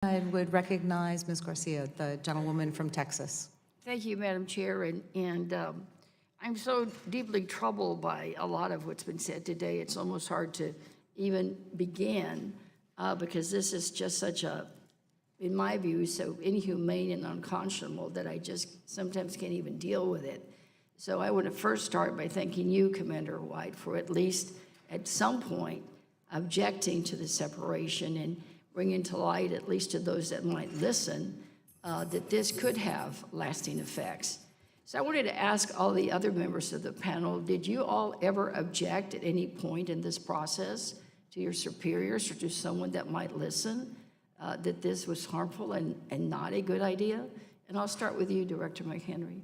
I would recognize Ms. Garcia, the gentlewoman from Texas. Thank you, Madam Chair, and I'm so deeply troubled by a lot of what's been said today. It's almost hard to even begin because this is just such a, in my view, so inhumane and unconscionable that I just sometimes can't even deal with it. So I want to first start by thanking you, Commander White, for at least at some point objecting to the separation and bringing to light, at least to those that might listen, that this could have lasting effects. So I wanted to ask all the other members of the panel, did you all ever object at any point in this process to your superiors or to someone that might listen that this was harmful and not a good idea? And I'll start with you, Director McHenry.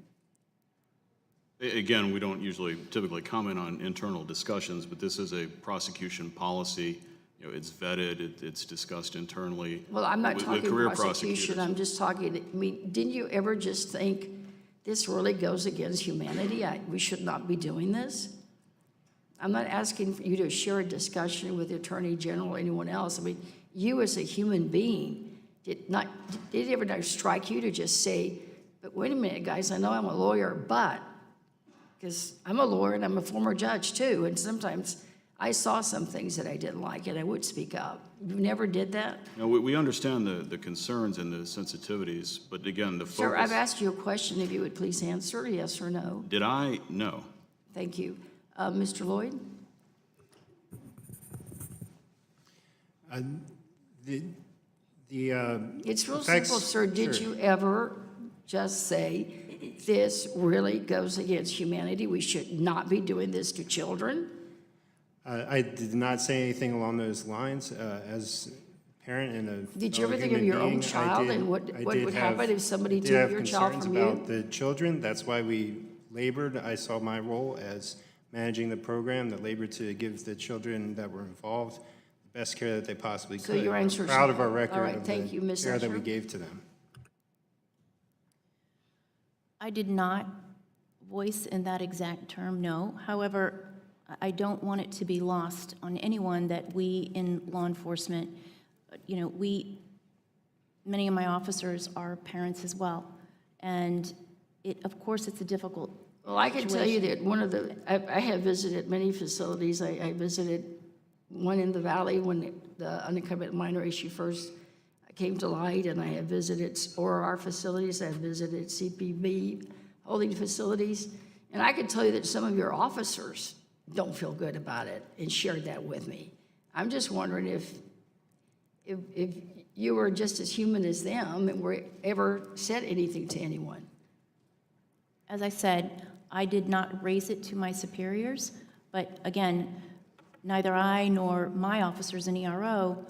Again, we don't typically comment on internal discussions, but this is a prosecution policy. You know, it's vetted, it's discussed internally. Well, I'm not talking career prosecution, I'm just talking, I mean, didn't you ever just think this really goes against humanity? We should not be doing this? I'm not asking for you to share a discussion with the Attorney General or anyone else. I mean, you as a human being, did it ever not strike you to just say, but wait a minute, guys, I know I'm a lawyer, but, because I'm a lawyer and I'm a former judge too, and sometimes I saw some things that I didn't like and I would speak up. You never did that? No, we understand the concerns and the sensitivities, but again, the focus... Sir, I've asked you a question, if you would please answer, yes or no. Did I? No. Thank you. Mr. Lloyd? It's real simple, sir. Did you ever just say, this really goes against humanity, we should not be doing this to children? I did not say anything along those lines. As a parent and a Did you ever think of your own child and what would happen if somebody took your child from you? About the children. That's why we labored. I saw my role as managing the program that labored to give the children that were involved the best care that they possibly could. So your answer is proud of our record all right, of thank you, Ms. care that we Usher. gave to them. I did not voice in that exact term, no. However, I don't want it to be lost on anyone that we in law enforcement, you know, many of my officers are parents as well. And of course, it's a difficult Well, I can tell you situation. that I have visited many facilities. I visited one in the Valley when the unaccompanied minor issue first came to light, and I have visited ORR facilities, I have visited CPB holding facilities, and I can tell you that some of your officers don't feel good about it and shared that with me. I'm just wondering if you were just as human as them and were ever said anything to anyone. As I said, I did not raise it to my superiors, but again, neither I nor my officers in ERO,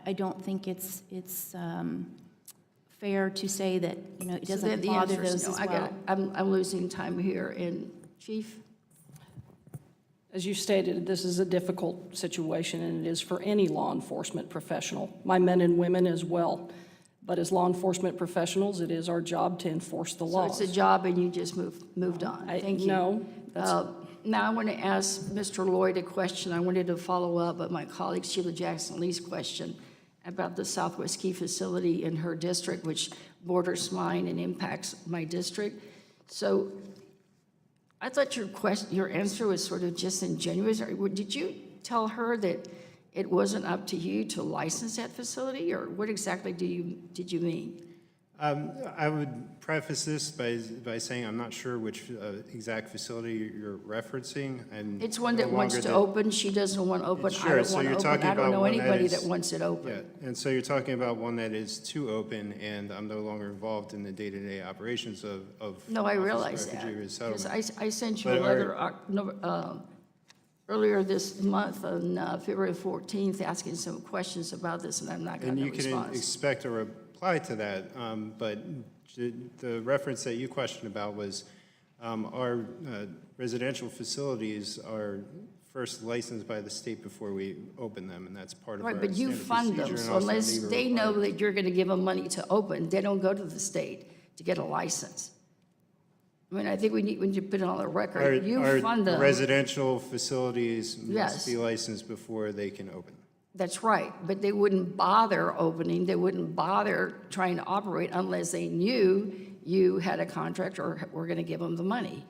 I don't think it's fair to say that, you know, it So doesn't then the bother answer is those no. as well. I'm losing time here. And Chief? As you stated, this is a difficult situation, and it is for any law enforcement professional, my men and women as well. But as law enforcement professionals, it is our job to enforce the So laws. it's a job and you just moved on. Thank you. No. Now I want to ask Mr. Lloyd a question. I wanted to follow up on my colleague Sheila Jackson-Lee's question about the Southwest Ski Facility in her district, which borders mine and impacts my district. So I thought your answer was sort of disingenuous. Did you tell her that it wasn't up to you to license that facility, or what exactly did you mean? I would preface this by saying I'm not sure which exact facility you're referencing. It's one that wants to open. She doesn't want to open. Sure, I don't so want to you're open. talking I don't about know one that anybody is- that wants it open. Yeah, and so you're talking about one that is to open, and I'm no longer involved in the day-to-day operations of No, I Office of realize that. Refugee Because Resettlement. I sent you But a letter earlier this month on February 14th asking some questions about this, and I'm not going And to you can respond. expect a reply to that, but the reference that you questioned about was our residential facilities are first licensed by the state before we open them, and that's part of our Right, but you standard fund them, procedure and so also unless legal they know requirements. that you're going to give them money to open, they don't go to the state to get a license. I mean, I think we need to put it on the record. You Our fund them. residential facilities Yes. must be licensed before they can open. That's right, but they wouldn't bother opening, they wouldn't bother trying to operate unless they knew you had a contract or were going to give them the money.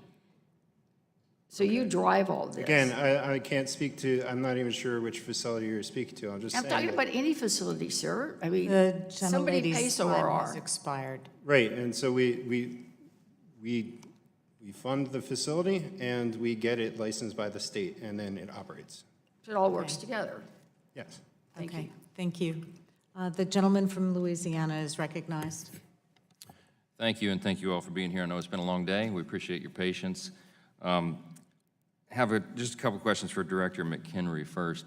So you drive all this. Again, I can't speak to, I'm not even sure which facility you're speaking to. I'm just I'm saying. talking about any facility, sir. I mean, The somebody gentlelady's pays time has ORR. expired. Right, and so we fund the facility and we get it licensed by the state and then it operates. It all works together. Yes. Thank Okay, you. thank you. The gentleman from Louisiana is recognized. Thank you, and thank you all for being here. I know it's been a long day. We appreciate your patience. Just a couple questions for Director McHenry first.